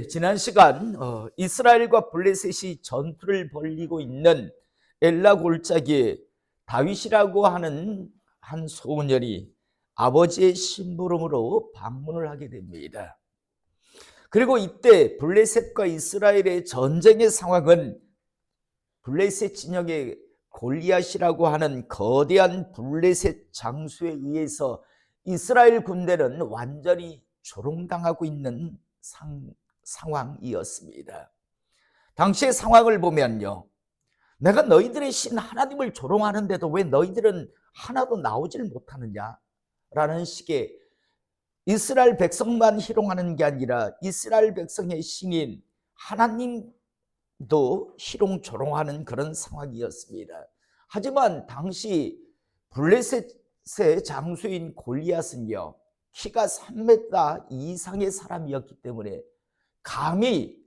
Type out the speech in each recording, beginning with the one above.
지난 시간 이스라엘과 블레셋이 전투를 벌이고 있는 엘라 골짜기에 다윗이라고 하는 한 소년이 아버지의 심부름으로 방문을 하게 됩니다. 그리고 이때 블레셋과 이스라엘의 전쟁의 상황은 블레셋 진영의 골리앗이라고 하는 거대한 블레셋 장수에 의해서 이스라엘 군대는 완전히 조롱당하고 있는 상황이었습니다. 당시의 상황을 보면요, 내가 너희들의 신 하나님을 조롱하는데도 왜 너희들은 하나도 나오질 못하느냐 라는 식의 이스라엘 백성만 희롱하는 게 아니라 이스라엘 백성의 신인 하나님도 희롱조롱하는 그런 상황이었습니다. 하지만 당시 블레셋의 장수인 골리앗은요, 키가 3m 이상의 사람이었기 때문에 감히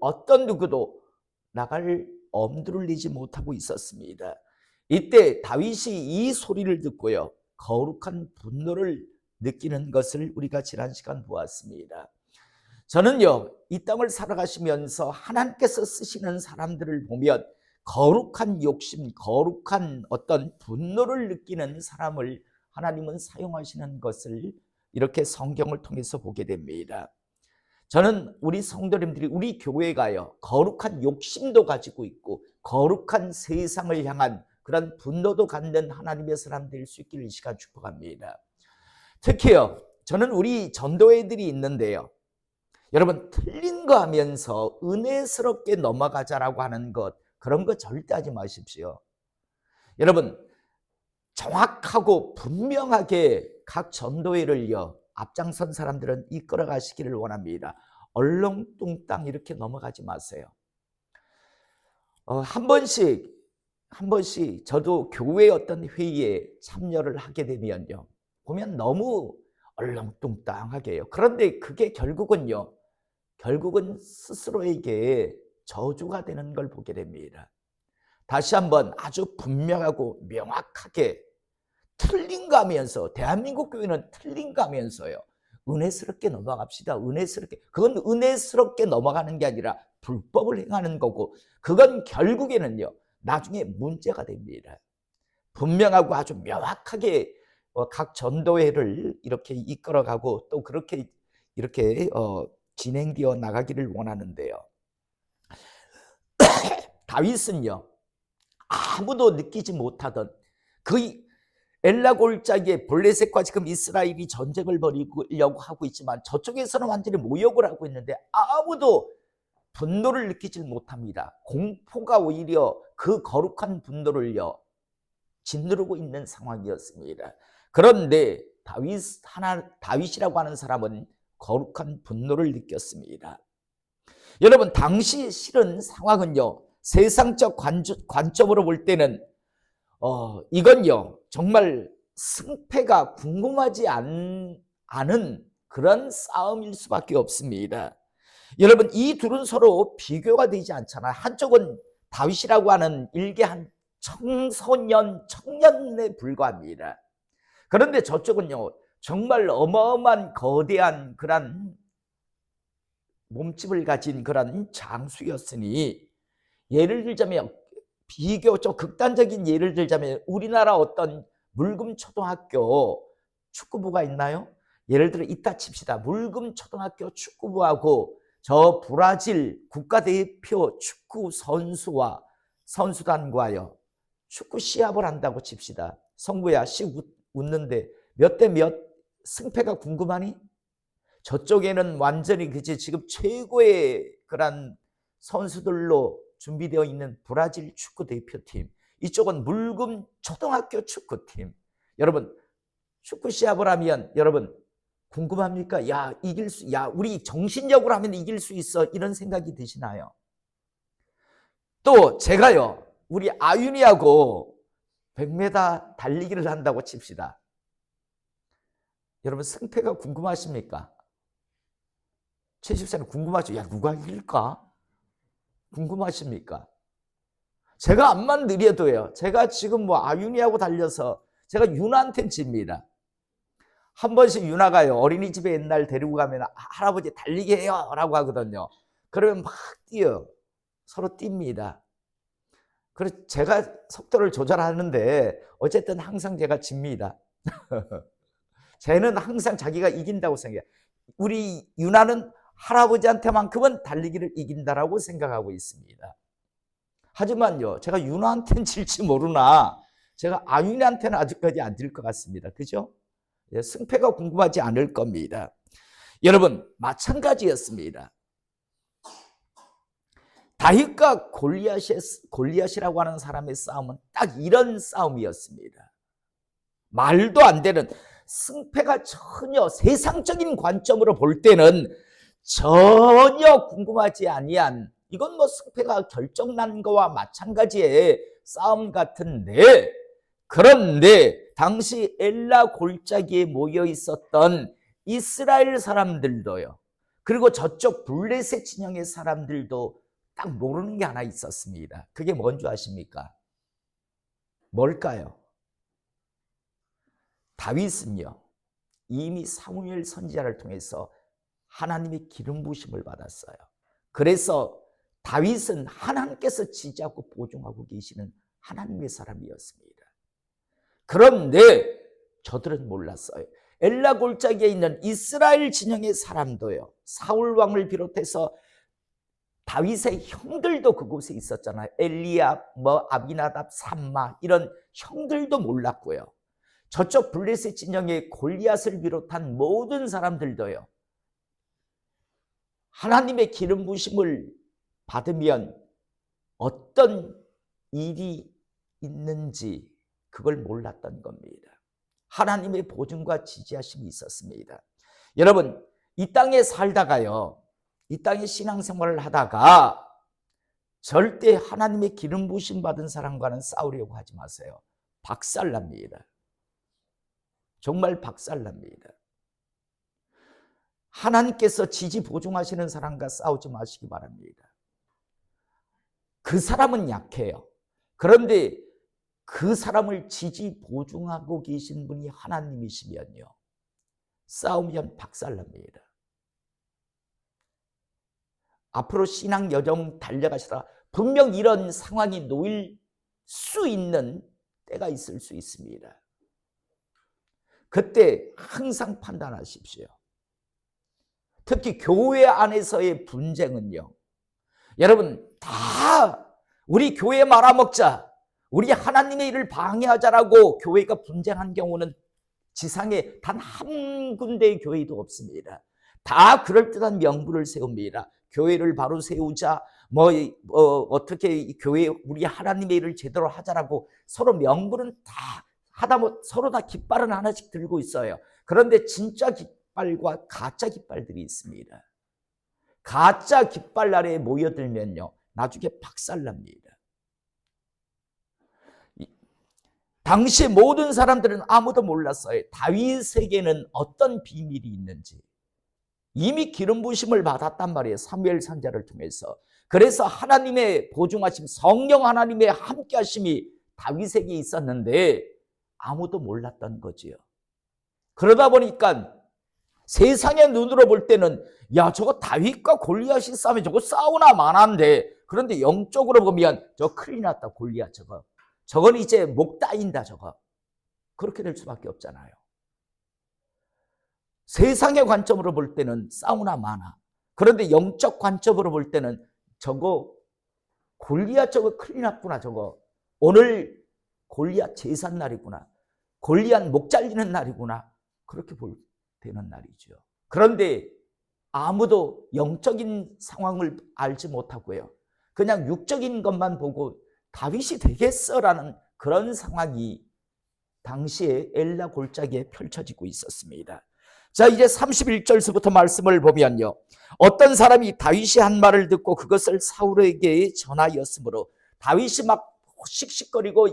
어떤 누구도 나갈 엄두를 내지 못하고 있었습니다. 이때 다윗이 이 소리를 듣고요, 거룩한 분노를 느끼는 것을 우리가 지난 시간 보았습니다. 저는요, 이 땅을 살아가시면서 하나님께서 쓰시는 사람들을 보면 거룩한 욕심, 거룩한 어떤 분노를 느끼는 사람을 하나님은 사용하시는 것을 이렇게 성경을 통해서 보게 됩니다. 저는 우리 성도님들이 우리 교회가요, 거룩한 욕심도 가지고 있고 거룩한 세상을 향한 그런 분노도 갖는 하나님의 사람 될 수 있기를 이 시간 축복합니다. 특히요, 저는 우리 전도회들이 있는데요, 여러분 틀린 거 하면서 은혜스럽게 넘어가자라고 하는 것, 그런 거 절대 하지 마십시오. 여러분 정확하고 분명하게 각 전도회를요, 앞장선 사람들은 이끌어 가시기를 원합니다. 얼렁뚱땅 이렇게 넘어가지 마세요. 한 번씩 저도 교회 어떤 회의에 참여를 하게 되면요, 보면 너무 얼렁뚱땅하게 해요. 그런데 그게 결국은 스스로에게 저주가 되는 걸 보게 됩니다. 다시 한번 아주 분명하고 명확하게 틀린가 하면서, 대한민국 교회는 틀린가 하면서요, 은혜스럽게 넘어갑시다. 은혜스럽게. 그건 은혜스럽게 넘어가는 게 아니라 불법을 행하는 거고, 그건 결국에는요, 나중에 문제가 됩니다. 분명하고 아주 명확하게 각 전도회를 이렇게 이끌어가고 또 그렇게 이렇게 진행되어 나가기를 원하는데요. 다윗은요, 아무도 느끼지 못하던 그 엘라 골짜기에 블레셋과 지금 이스라엘이 전쟁을 벌이려고 하고 있지만 저쪽에서는 완전히 모욕을 하고 있는데 아무도 분노를 느끼지 못합니다. 공포가 오히려 그 거룩한 분노를요 짓누르고 있는 상황이었습니다. 그런데 다윗이라고 하는 사람은 거룩한 분노를 느꼈습니다. 여러분 당시 실은 상황은요, 세상적 관점으로 볼 때는 이건요 정말 승패가 궁금하지 않은 그런 싸움일 수밖에 없습니다. 여러분 이 둘은 서로 비교가 되지 않잖아요. 한쪽은 다윗이라고 하는 일개한 청년에 불과합니다. 그런데 저쪽은요 정말 어마어마한 거대한 그런 몸집을 가진 그런 장수였으니, 예를 들자면 비교적 극단적인 예를 들자면 우리나라 어떤 물금초등학교 축구부가 있나요? 예를 들어 이따 칩시다. 물금초등학교 축구부하고 저 브라질 국가대표 축구 선수단과요 축구 시합을 한다고 칩시다. 성구야 씩 웃는데 몇 대 몇 승패가 궁금하니? 저쪽에는 완전히 그치 지금 최고의 그런 선수들로 준비되어 있는 브라질 축구 대표팀, 이쪽은 물금 초등학교 축구팀. 여러분 축구 시합을 하면 여러분 궁금합니까? 야 우리 정신력으로 하면 이길 수 있어, 이런 생각이 드시나요? 또 제가요 우리 아윤이하고 100m 달리기를 한다고 칩시다. 여러분 승패가 궁금하십니까? 최 집사님 궁금하죠? 야 누가 이길까? 궁금하십니까? 제가 암만 느려도요, 제가 지금 아윤이하고 달려서 제가 윤한테 집니다. 한 번씩 유나가요, 어린이집에 옛날 데리고 가면 할아버지 달리기 해요 라고 하거든요. 그러면 막 뛰어요. 서로 뜁니다. 그래서 제가 속도를 조절하는데 어쨌든 항상 제가 집니다. 쟤는 항상 자기가 이긴다고 생각해요. 우리 유나는 할아버지한테만큼은 달리기를 이긴다라고 생각하고 있습니다. 하지만요, 제가 유나한테는 질지 모르나 제가 아윤이한테는 아직까지 안 질 것 같습니다. 그죠? 승패가 궁금하지 않을 겁니다. 여러분, 마찬가지였습니다. 다윗과 골리앗이라고 하는 사람의 싸움은 딱 이런 싸움이었습니다. 말도 안 되는, 승패가 전혀 세상적인 관점으로 볼 때는 전혀 궁금하지 아니한, 이건 뭐 승패가 결정난 거와 마찬가지의 싸움 같은데, 그런데 당시 엘라 골짜기에 모여 있었던 이스라엘 사람들도요, 그리고 저쪽 블레셋 진영의 사람들도 딱 모르는 게 하나 있었습니다. 그게 뭔지 아십니까? 뭘까요? 다윗은요, 이미 사무엘 선지자를 통해서 하나님의 기름 부으심을 받았어요. 그래서 다윗은 하나님께서 지지하고 보증하고 계시는 하나님의 사람이었습니다. 그런데 저들은 몰랐어요. 엘라 골짜기에 있는 이스라엘 진영의 사람도요, 사울 왕을 비롯해서 다윗의 형들도 그곳에 있었잖아요. 엘리압, 아비나답, 삼마, 이런 형들도 몰랐고요. 저쪽 블레셋 진영의 골리앗을 비롯한 모든 사람들도요, 하나님의 기름 부으심을 받으면 어떤 일이 있는지 그걸 몰랐던 겁니다. 하나님의 보증과 지지하심이 있었습니다. 여러분, 이 땅에 살다가요, 이 땅에 신앙생활을 하다가 절대 하나님의 기름 부으심 받은 사람과는 싸우려고 하지 마세요. 박살납니다. 정말 박살납니다. 하나님께서 지지 보증하시는 사람과 싸우지 마시기 바랍니다. 그 사람은 약해요. 그런데 그 사람을 지지 보증하고 계신 분이 하나님이시면요, 싸우면 박살납니다. 앞으로 신앙 여정 달려가시다가 분명 이런 상황이 놓일 수 있는 때가 있을 수 있습니다. 그때 항상 판단하십시오. 특히 교회 안에서의 분쟁은요, 여러분, 다 우리 교회 말아먹자, 우리 하나님의 일을 방해하자라고 교회가 분쟁한 경우는 지상에 단 한 군데의 교회도 없습니다. 다 그럴듯한 명분을 세웁니다. 교회를 바로 세우자, 어떻게 교회 우리 하나님의 일을 제대로 하자라고 서로 명분은 다 하다 서로 다 깃발은 하나씩 들고 있어요. 그런데 진짜 깃발과 가짜 깃발들이 있습니다. 가짜 깃발 아래에 모여들면요, 나중에 박살납니다. 당시 모든 사람들은 아무도 몰랐어요. 다윗에게는 어떤 비밀이 있는지. 이미 기름 부으심을 받았단 말이에요, 사무엘 선지자를 통해서. 그래서 하나님의 보증하심, 성령 하나님의 함께 하심이 다윗에게 있었는데 아무도 몰랐던 거지요. 그러다 보니까 세상의 눈으로 볼 때는, 야, 저거 다윗과 골리앗이 싸우면 저거 싸우나 마나인데, 그런데 영적으로 보면 저 큰일 났다, 골리앗 저건 이제 목 따인다, 저거. 그렇게 될 수밖에 없잖아요. 세상의 관점으로 볼 때는 싸우나 마나. 그런데 영적 관점으로 볼 때는 저거 골리앗 저거 큰일 났구나, 저거. 오늘 골리앗 제산 날이구나. 골리앗 목 잘리는 날이구나. 그렇게 되는 날이죠. 그런데 아무도 영적인 상황을 알지 못하고요, 그냥 육적인 것만 보고 다윗이 되겠어라는 그런 상황이 당시에 엘라 골짜기에 펼쳐지고 있었습니다. 자, 이제 31절서부터 말씀을 보면요, 어떤 사람이 다윗이 한 말을 듣고 그것을 사울에게 전하였으므로 다윗이 막 씩씩거리고,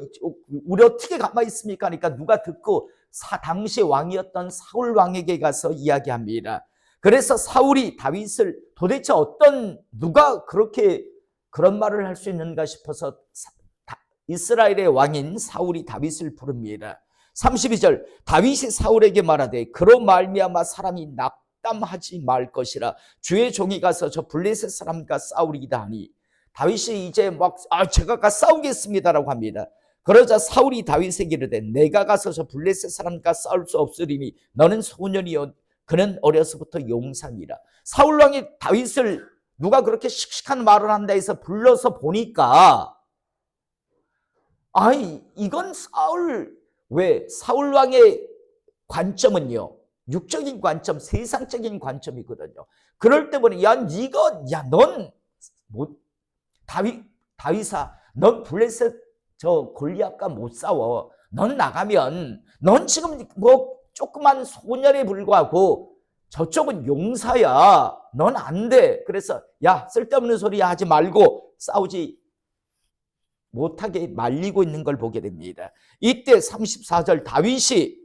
우리 어떻게 가만히 있습니까 하니까 누가 듣고 당시 왕이었던 사울 왕에게 가서 이야기합니다. 그래서 사울이 다윗을 도대체 누가 그렇게 그런 말을 할 수 있는가 싶어서 이스라엘의 왕인 사울이 다윗을 부릅니다. 32절 다윗이 사울에게 말하되 그로 말미암아 사람이 낙담하지 말 것이라 주의 종이 가서 저 블레셋 사람과 싸우리이다 하니 다윗이 이제 막 제가 가 싸우겠습니다라고 합니다. 그러자 사울이 다윗에게 이르되 내가 가서 저 블레셋 사람과 싸울 수 없으리니 너는 소년이요 그는 어려서부터 용사니라. 사울 왕이 다윗을 누가 그렇게 씩씩한 말을 한다 해서 불러서 보니까 이건 사울 왕의 관점은요 육적인 관점, 세상적인 관점이거든요. 그럴 때 보니 넌 다윗아 넌 블레셋 저 골리앗과 못 싸워. 넌 나가면 넌 지금 뭐 조그만 소년에 불과하고 저쪽은 용사야. 넌 안 돼. 그래서 쓸데없는 소리 하지 말고 싸우지 못하게 말리고 있는 걸 보게 됩니다. 이때 34절 다윗이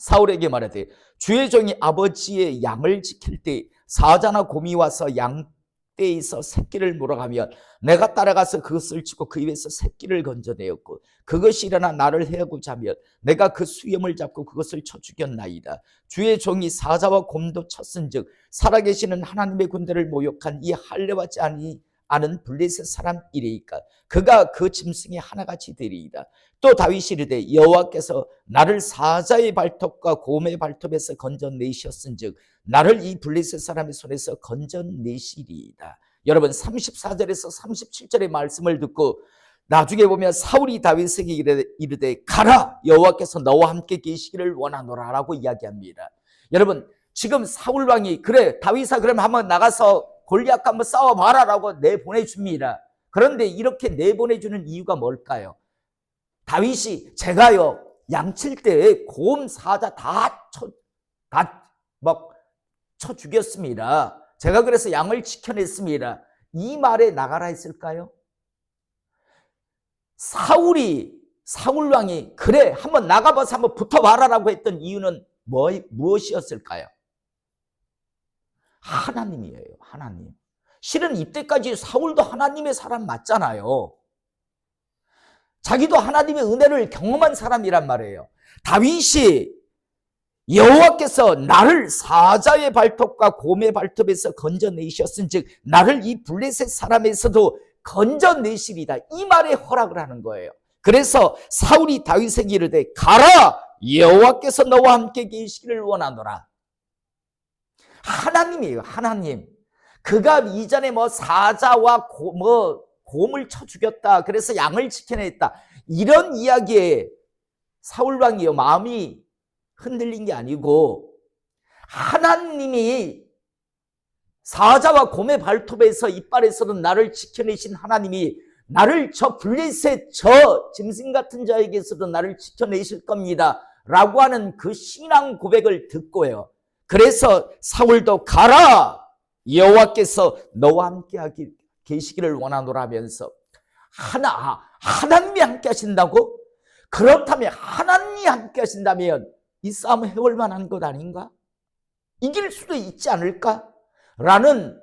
사울에게 말하되 주의 종이 아버지의 양을 지킬 때 사자나 곰이 와서 양떼에서 새끼를 물어가면 내가 따라가서 그것을 치고 그 입에서 새끼를 건져내었고 그것이 일어나 나를 해하고자 하면 내가 그 수염을 잡고 그것을 쳐 죽였나이다. 주의 종이 사자와 곰도 쳤은즉 살아계시는 하나님의 군대를 모욕한 이 할례받지 않은 블레셋 사람 이레이까 그가 그 짐승의 하나같이 되리이다. 또 다윗이 이르되 여호와께서 나를 사자의 발톱과 곰의 발톱에서 건져내셨은즉 나를 이 블레셋 사람의 손에서 건져내시리이다. 여러분 34절에서 37절의 말씀을 듣고 나중에 보면 사울이 다윗에게 이르되 가라 여호와께서 너와 함께 계시기를 원하노라 라고 이야기합니다. 여러분 지금 사울 왕이 그래 다윗아 그러면 한번 나가서 골리앗과 한번 싸워봐라 라고 내보내줍니다. 그런데 이렇게 내보내주는 이유가 뭘까요? 다윗이 제가요 양칠 때 곰 사자 다 쳐 죽였습니다. 제가 그래서 양을 지켜냈습니다. 이 말에 나가라 했을까요? 사울 왕이 그래 한번 나가봐서 한번 붙어봐라 라고 했던 이유는 무엇이었을까요? 하나님이에요. 하나님. 실은 이때까지 사울도 하나님의 사람 맞잖아요. 자기도 하나님의 은혜를 경험한 사람이란 말이에요. 다윗이 여호와께서 나를 사자의 발톱과 곰의 발톱에서 건져내셨은즉 나를 이 블레셋 사람에서도 건져내시리다. 이 말에 허락을 하는 거예요. 그래서 사울이 다윗에게 이르되 가라 여호와께서 너와 함께 계시기를 원하노라. 하나님이에요. 하나님. 그가 이전에 사자와 곰을 쳐 죽였다. 그래서 양을 지켜냈다. 이런 이야기에 사울 왕이요 마음이 흔들린 게 아니고 하나님이 사자와 곰의 발톱에서 이빨에서도 나를 지켜내신 하나님이 나를 저 블레셋 저 짐승 같은 자에게서도 나를 지켜내실 겁니다. 라고 하는 그 신앙 고백을 듣고요. 그래서 사울도 가라 여호와께서 너와 함께 계시기를 원하노라 하면서 하나님이 함께 하신다고? 그렇다면 하나님이 함께 하신다면 이 싸움 해볼 만한 것 아닌가? 이길 수도 있지 않을까? 라는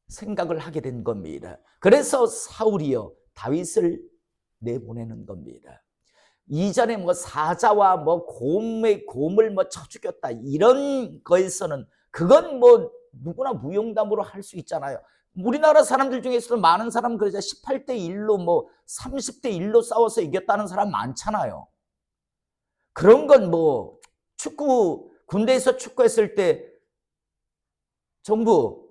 생각을 하게 된 겁니다. 그래서 사울이요 다윗을 내보내는 겁니다. 이전에 사자와 곰을 쳐 죽였다 이런 거에서는 그건 누구나 무용담으로 할 수 있잖아요. 우리나라 사람들 중에서도 많은 사람 그러자 18대 1로 30대 1로 싸워서 이겼다는 사람 많잖아요. 그런 건 군대에서 축구했을 때 정부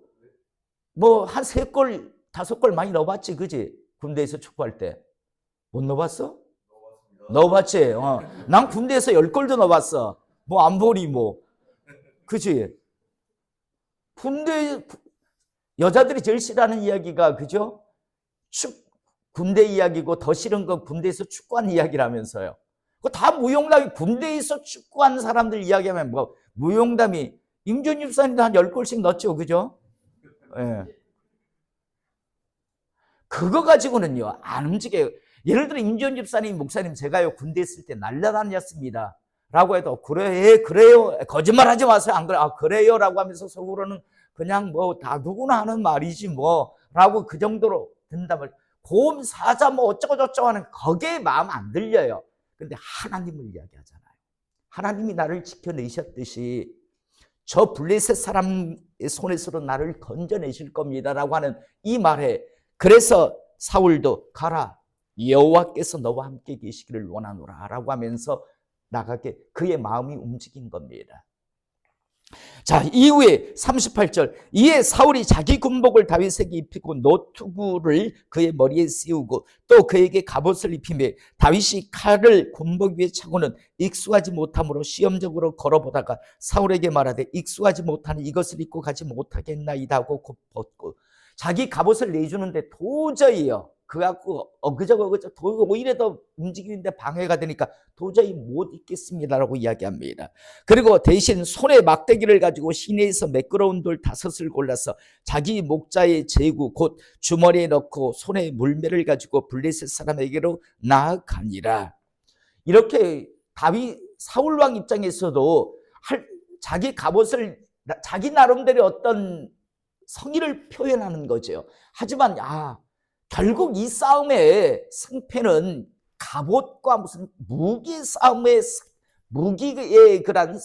한 3골 5골 많이 넣어봤지 그지? 군대에서 축구할 때 못 넣어봤어? 넣어봤지? 난 군대에서 10골도 넣어봤어. 안 보니 그지? 여자들이 제일 싫어하는 이야기가 그죠? 군대 이야기고 더 싫은 건 군대에서 축구한 이야기라면서요. 그거 다 무용담이 군대에서 축구하는 사람들 이야기하면 무용담이 임준 집사님도 한 10골씩 넣었죠. 그죠? 예. 그거 가지고는요 안 움직여요. 예를 들어 임준 집사님 목사님 제가요 군대 있을 때 날라다녔습니다 라고 해도 그래요 거짓말하지 마세요. 안 그래? 그래요 라고 하면서 속으로는 그냥 다 누구나 하는 말이지 라고 그 정도로 든다면 곰 사자 어쩌고 저쩌고 하는 거기에 마음 안 들려요. 그런데 하나님을 이야기하잖아요. 하나님이 나를 지켜내셨듯이 저 블레셋 사람의 손에서도 나를 건져내실 겁니다라고 하는 이 말에, 그래서 사울도 가라, 여호와께서 너와 함께 계시기를 원하노라 라고 하면서 나가게 그의 마음이 움직인 겁니다. 자, 이후에 38절, 이에 사울이 자기 군복을 다윗에게 입히고 노투구를 그의 머리에 씌우고 또 그에게 갑옷을 입히매 다윗이 칼을 군복 위에 차고는 익숙하지 못함으로 시험적으로 걸어보다가 사울에게 말하되 익숙하지 못하는 이것을 입고 가지 못하겠나이다 하고 곧 벗고, 자기 갑옷을 내주는데 도저히요, 그래갖고 어그저그 오히려 더 움직이는데 방해가 되니까 도저히 못 입겠습니다라고 이야기합니다. 그리고 대신 손에 막대기를 가지고 시내에서 매끄러운 돌 5을 골라서 자기 목자의 제구 곧 주머니에 넣고 손에 물매를 가지고 블레셋 사람에게로 나아가니라. 이렇게 다윗 사울 왕 입장에서도 자기 갑옷을 자기 나름대로 어떤 성의를 표현하는 거죠. 하지만 결국 이 싸움의 승패는 갑옷과 무슨 무기 싸움의 무기의 그런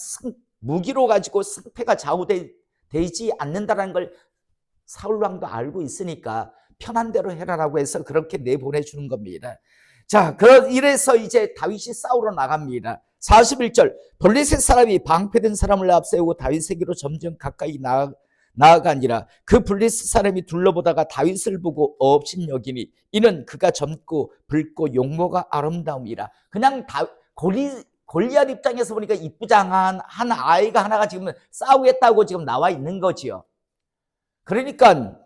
무기로 가지고 승패가 좌우되지 않는다는 걸 사울 왕도 알고 있으니까 편한 대로 해라라고 해서 그렇게 내보내주는 겁니다. 자, 이래서 이제 다윗이 싸우러 나갑니다. 41절, 블레셋 사람이 방패든 사람을 앞세우고 다윗에게로 점점 가까이 나아가니라. 그 블레셋 사람이 둘러보다가 다윗을 보고 업신여기니 이는 그가 젊고 붉고 용모가 아름다움이라. 그냥 골리앗 입장에서 보니까 이쁘장한 한 아이가 하나가 지금 싸우겠다고 지금 나와 있는 거지요. 그러니까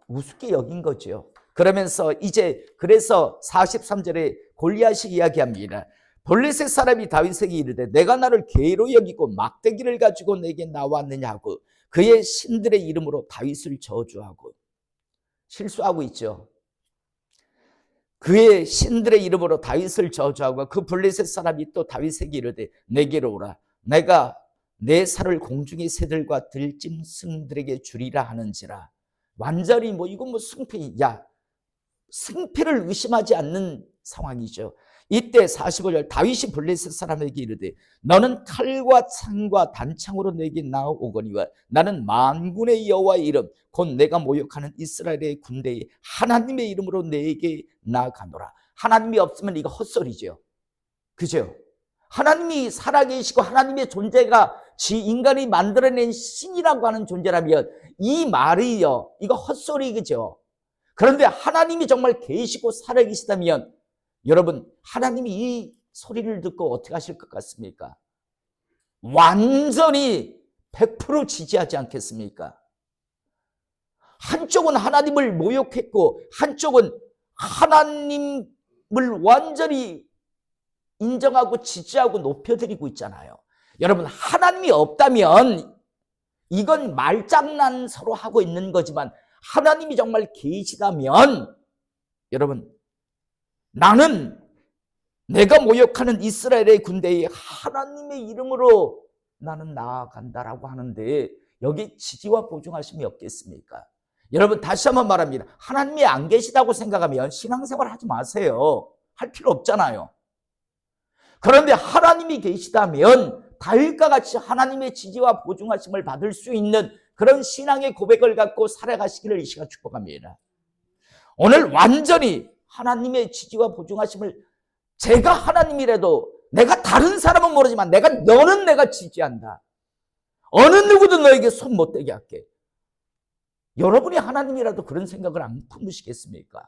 우습게 여긴 거지요. 그러면서 이제 그래서 43절에 골리앗이 이야기합니다. 블레셋 사람이 다윗에게 이르되 내가 나를 괴로 여기고 막대기를 가지고 내게 나왔느냐고 그의 신들의 이름으로 다윗을 저주하고, 실수하고 있죠. 그의 신들의 이름으로 다윗을 저주하고 그 블레셋 사람이 또 다윗에게 이르되 내게로 오라, 내가 내 살을 공중의 새들과 들짐승들에게 주리라 하는지라. 완전히 이건 승패를 의심하지 않는 상황이죠. 이때 45절, 다윗이 블레셋 사람에게 이르되 너는 칼과 창과 단창으로 내게 나오거니와 나는 만군의 여호와의 이름 곧 내가 모욕하는 이스라엘의 군대의 하나님의 이름으로 내게 나아가노라. 하나님이 없으면 이거 헛소리죠. 그죠? 하나님이 살아계시고 하나님의 존재가 인간이 만들어낸 신이라고 하는 존재라면 이 말이요, 이거 헛소리죠. 그런데 하나님이 정말 계시고 살아계시다면 여러분, 하나님이 이 소리를 듣고 어떻게 하실 것 같습니까? 완전히 100% 지지하지 않겠습니까? 한쪽은 하나님을 모욕했고 한쪽은 하나님을 완전히 인정하고 지지하고 높여드리고 있잖아요. 여러분, 하나님이 없다면 이건 말장난 서로 하고 있는 거지만 하나님이 정말 계시다면 여러분, 나는 내가 모욕하는 이스라엘의 군대에 하나님의 이름으로 나는 나아간다라고 하는데 여기 지지와 보증하심이 없겠습니까? 여러분, 다시 한번 말합니다. 하나님이 안 계시다고 생각하면 신앙생활 하지 마세요. 할 필요 없잖아요. 그런데 하나님이 계시다면 다윗과 같이 하나님의 지지와 보증하심을 받을 수 있는 그런 신앙의 고백을 갖고 살아가시기를 이 시간 축복합니다. 오늘 완전히 하나님의 지지와 보증하심을, 제가 하나님이라도 내가 다른 사람은 모르지만 너는 내가 지지한다. 어느 누구도 너에게 손 못 대게 할게. 여러분이 하나님이라도 그런 생각을 안 품으시겠습니까?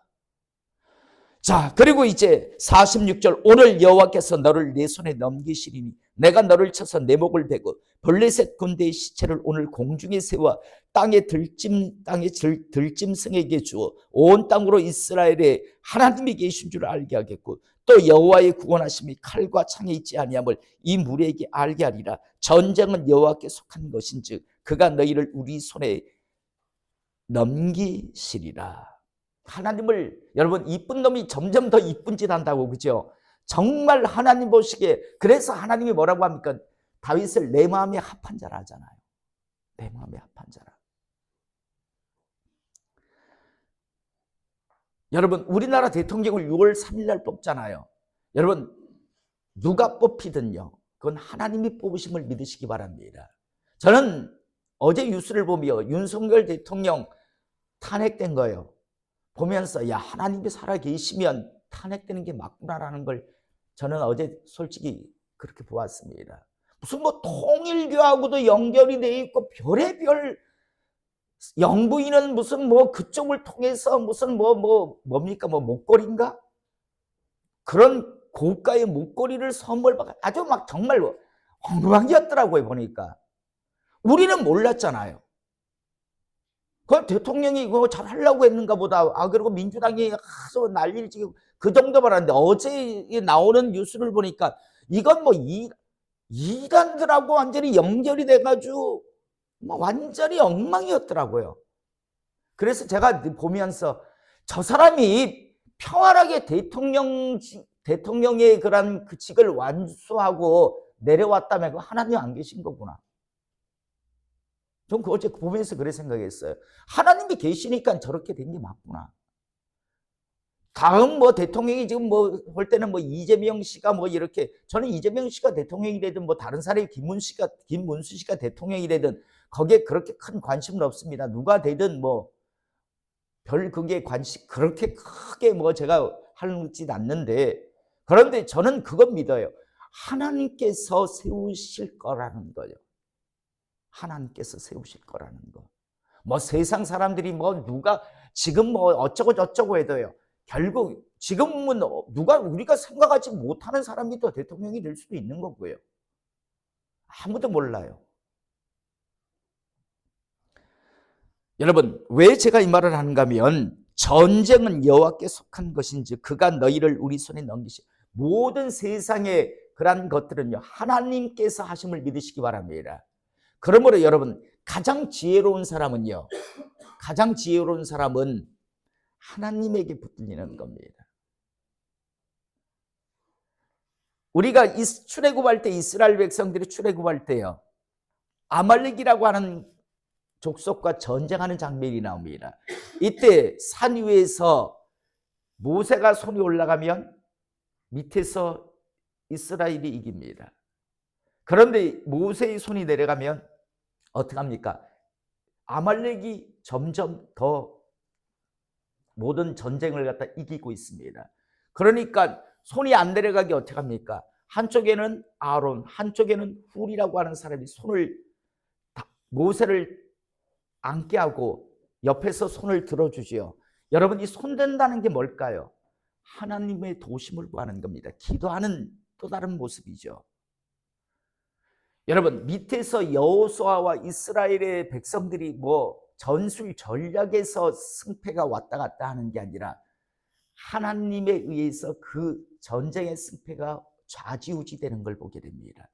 자, 그리고 이제 46절, 오늘 여호와께서 너를 내 손에 넘기시리니 내가 너를 쳐서 내 목을 베고 블레셋 군대의 시체를 오늘 공중에 세워 땅의 들짐승에게 주어 온 땅으로 이스라엘에 하나님이 계신 줄 알게 하겠고 또 여호와의 구원하심이 칼과 창에 있지 아니함을 이 무리에게 알게 하리라. 전쟁은 여호와께 속한 것인즉 그가 너희를 우리 손에 넘기시리라. 하나님을, 여러분, 이쁜 놈이 점점 더 이쁜 짓 한다고, 그죠? 정말 하나님 보시기에, 그래서 하나님이 뭐라고 합니까? 다윗을 내 마음에 합한 자라 하잖아요. 내 마음에 합한 자라. 여러분, 우리나라 대통령을 6월 3일 날 뽑잖아요. 여러분, 누가 뽑히든요, 그건 하나님이 뽑으심을 믿으시기 바랍니다. 저는 어제 뉴스를 보며 윤석열 대통령 탄핵된 거예요. 보면서 야, 하나님이 살아계시면 탄핵되는 게 맞구나라는 걸 저는 어제 솔직히 그렇게 보았습니다. 무슨 뭐 통일교하고도 연결이 돼 있고 별의별 영부인은 무슨 뭐 그쪽을 통해서 무슨 뭡니까 목걸이인가? 그런 고가의 목걸이를 선물 받아 아주 막 정말 엉망이었더라고요 보니까. 우리는 몰랐잖아요. 그 대통령이 그거 잘 하려고 했는가 보다. 그리고 민주당이 아주 난리를 치고 그 정도만 하는데 어제 나오는 뉴스를 보니까 이건 뭐 이단들하고 완전히 연결이 돼가지고 뭐 완전히 엉망이었더라고요. 그래서 제가 보면서 저 사람이 평안하게 대통령의 그런 그 직을 완수하고 내려왔다면 그 하나님 안 계신 거구나. 전 그 어제 보면서 그래 생각했어요. 하나님이 계시니까 저렇게 된 게 맞구나. 다음 대통령이 지금 볼 때는 이재명 씨가 이렇게, 저는 이재명 씨가 대통령이 되든 다른 사람이 김문수 씨가 대통령이 되든 거기에 그렇게 큰 관심은 없습니다. 누가 되든 별 그게 관심 그렇게 크게 제가 하지 않는데, 그런데 저는 그건 믿어요. 하나님께서 세우실 거라는 거예요. 하나님께서 세우실 거라는 거. 세상 사람들이 누가 지금 어쩌고 저쩌고 해도요, 결국 지금은 누가 우리가 생각하지 못하는 사람이 또 대통령이 될 수도 있는 거고요. 아무도 몰라요. 여러분, 왜 제가 이 말을 하는가 하면, 전쟁은 여호와께 속한 것인지 그가 너희를 우리 손에 넘기시. 모든 세상의 그러한 것들은요, 하나님께서 하심을 믿으시기 바랍니다. 그러므로 여러분, 가장 지혜로운 사람은 하나님에게 붙들리는 겁니다. 우리가 출애굽할 때, 이스라엘 백성들이 출애굽할 때요, 아말렉이라고 하는 족속과 전쟁하는 장면이 나옵니다. 이때 산 위에서 모세가 손이 올라가면 밑에서 이스라엘이 이깁니다. 그런데 모세의 손이 내려가면 어떻게 합니까? 아말렉이 점점 더 모든 전쟁을 갖다 이기고 있습니다. 그러니까 손이 안 내려가게 어떻게 합니까? 한쪽에는 아론, 한쪽에는 훌이라고 하는 사람이 손을 모세를 앉게 하고 옆에서 손을 들어주지요. 여러분, 이 손 든다는 게 뭘까요? 하나님의 도심을 구하는 겁니다. 기도하는 또 다른 모습이죠. 여러분, 밑에서 여호수아와 이스라엘의 백성들이 전술 전략에서 승패가 왔다 갔다 하는 게 아니라 하나님에 의해서 그 전쟁의 승패가 좌지우지되는 걸 보게 됩니다.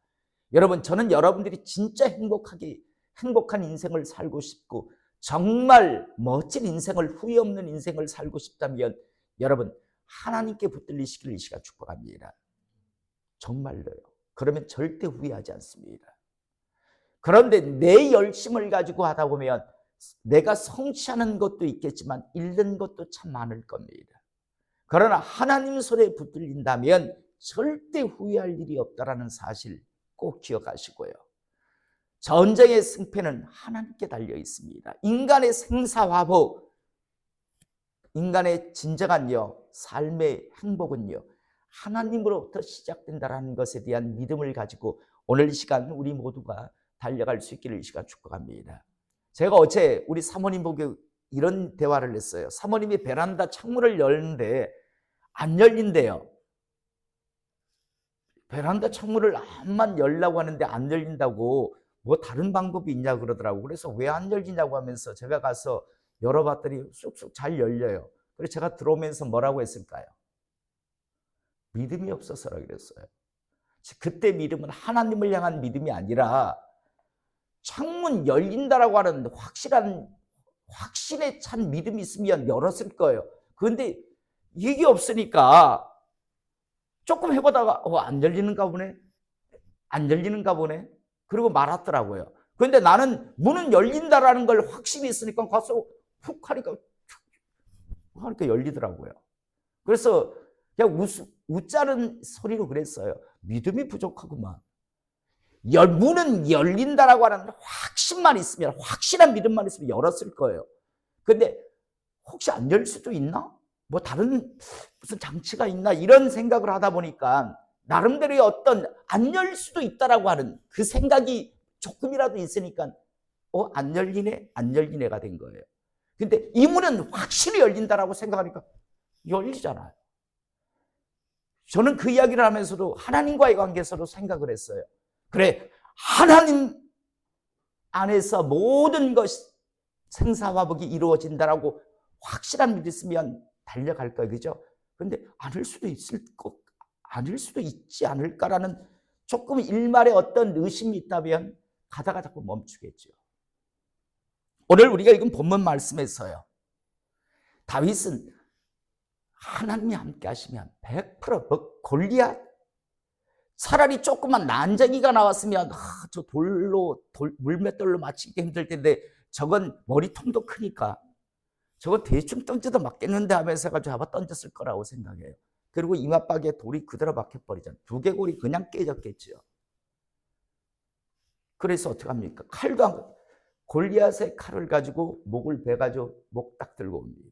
여러분, 저는 여러분들이 진짜 행복한 인생을 살고 싶고 정말 멋진 인생을, 후회 없는 인생을 살고 싶다면 여러분, 하나님께 붙들리시기를 이 시간 축복합니다. 정말로요. 그러면 절대 후회하지 않습니다. 그런데 내 열심을 가지고 하다 보면 내가 성취하는 것도 있겠지만 잃는 것도 참 많을 겁니다. 그러나 하나님 손에 붙들린다면 절대 후회할 일이 없다는 사실 꼭 기억하시고요. 전쟁의 승패는 하나님께 달려 있습니다. 인간의 생사화복, 인간의 진정한 삶의 행복은요, 하나님으로부터 시작된다는 것에 대한 믿음을 가지고 오늘 이 시간 우리 모두가 달려갈 수 있기를 이 시간 축복합니다. 제가 어제 우리 사모님 보고 이런 대화를 했어요. 사모님이 베란다 창문을 열는데 안 열린대요. 베란다 창문을 암만 열려고 하는데 안 열린다고 다른 방법이 있냐 그러더라고요. 그래서 왜 안 열리냐고 하면서 제가 가서 열어봤더니 쑥쑥 잘 열려요. 그래서 제가 들어오면서 뭐라고 했을까요? 믿음이 없어서라 그랬어요. 그때 믿음은 하나님을 향한 믿음이 아니라 창문 열린다라고 하는 확신에 찬 믿음이 있으면 열었을 거예요. 그런데 이게 없으니까 조금 해보다가 안 열리는가 보네. 그리고 말았더라고요. 그런데 나는 문은 열린다라는 걸 확신이 있으니까 가서 훅 하니까 열리더라고요. 그래서 그냥 웃자는 소리로 그랬어요. 믿음이 부족하구만. 문은 열린다라고 하는 확신만 있으면, 확실한 믿음만 있으면 열었을 거예요. 근데 혹시 안 열 수도 있나? 뭐 다른 무슨 장치가 있나? 이런 생각을 하다 보니까 나름대로의 어떤 안 열 수도 있다라고 하는 그 생각이 조금이라도 있으니까 안 열리네? 안 열리네가 된 거예요. 근데 이 문은 확실히 열린다라고 생각하니까 열리잖아요. 저는 그 이야기를 하면서도 하나님과의 관계에서도 생각을 했어요. 그래, 하나님 안에서 모든 것이 생사화복이 이루어진다라고 확실한 믿음이 있으면 달려갈 거예요. 그죠? 근데 아닐 수도 아닐 수도 있지 않을까라는 조금 일말의 어떤 의심이 있다면 가다가 자꾸 멈추겠죠. 오늘 우리가 읽은 본문 말씀에서요. 다윗은 하나님이 함께 하시면 100% 골리앗, 차라리 조그만 난쟁이가 나왔으면 저 물맷돌로 맞히기 힘들 텐데 저건 머리통도 크니까 저거 대충 던져도 맞겠는데 하면서 잡아 던졌을 거라고 생각해요. 그리고 이마박에 돌이 그대로 박혀버리잖아요. 두개골이 그냥 깨졌겠죠. 그래서 어떻게 합니까? 골리앗의 칼을 가지고 목을 베가지고 목 딱 들고 옵니다.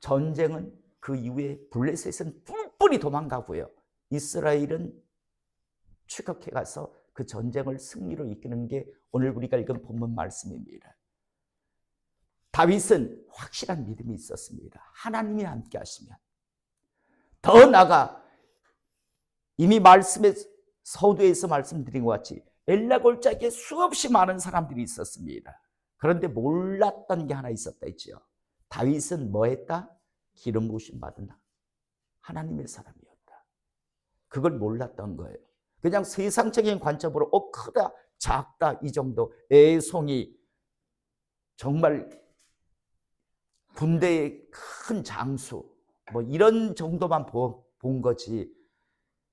전쟁은 그 이후에 블레셋은 뿔뿔이 도망가고요. 이스라엘은 추격해 가서 그 전쟁을 승리로 이끄는 게 오늘 우리가 읽은 본문 말씀입니다. 다윗은 확실한 믿음이 있었습니다. 하나님이 함께 하시면. 더 나아가 이미 서두에서 말씀드린 것 같이 엘라 골짜기에 수없이 많은 사람들이 있었습니다. 그런데 몰랐던 게 하나 있었다 했죠. 다윗은 뭐 했다? 기름 부으심 받은 하나님의 사람이었다. 그걸 몰랐던 거예요. 그냥 세상적인 관점으로 크다, 작다 이 정도, 애송이 정말 군대의 큰 장수 뭐 이런 정도만 본 거지,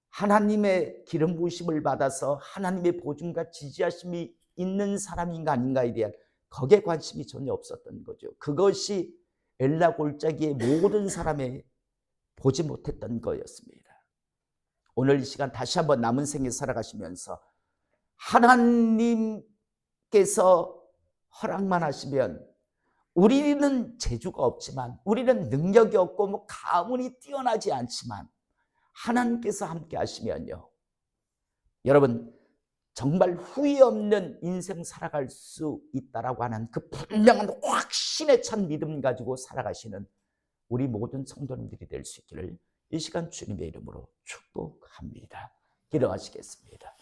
하나님의 기름 부으심을 받아서 하나님의 보증과 지지하심이 있는 사람인가 아닌가에 대한 거기에 관심이 전혀 없었던 거죠. 그것이 엘라 골짜기의 모든 사람이 보지 못했던 거였습니다. 오늘 이 시간 다시 한번 남은 생에 살아가시면서 하나님께서 허락만 하시면, 우리는 재주가 없지만, 우리는 능력이 없고 뭐 가문이 뛰어나지 않지만 하나님께서 함께 하시면요, 여러분 정말 후회 없는 인생 살아갈 수 있다라고 하는 그 분명한 확신에 찬 믿음 가지고 살아가시는 우리 모든 성도님들이 될 수 있기를 이 시간 주님의 이름으로 축복합니다. 기도하시겠습니다.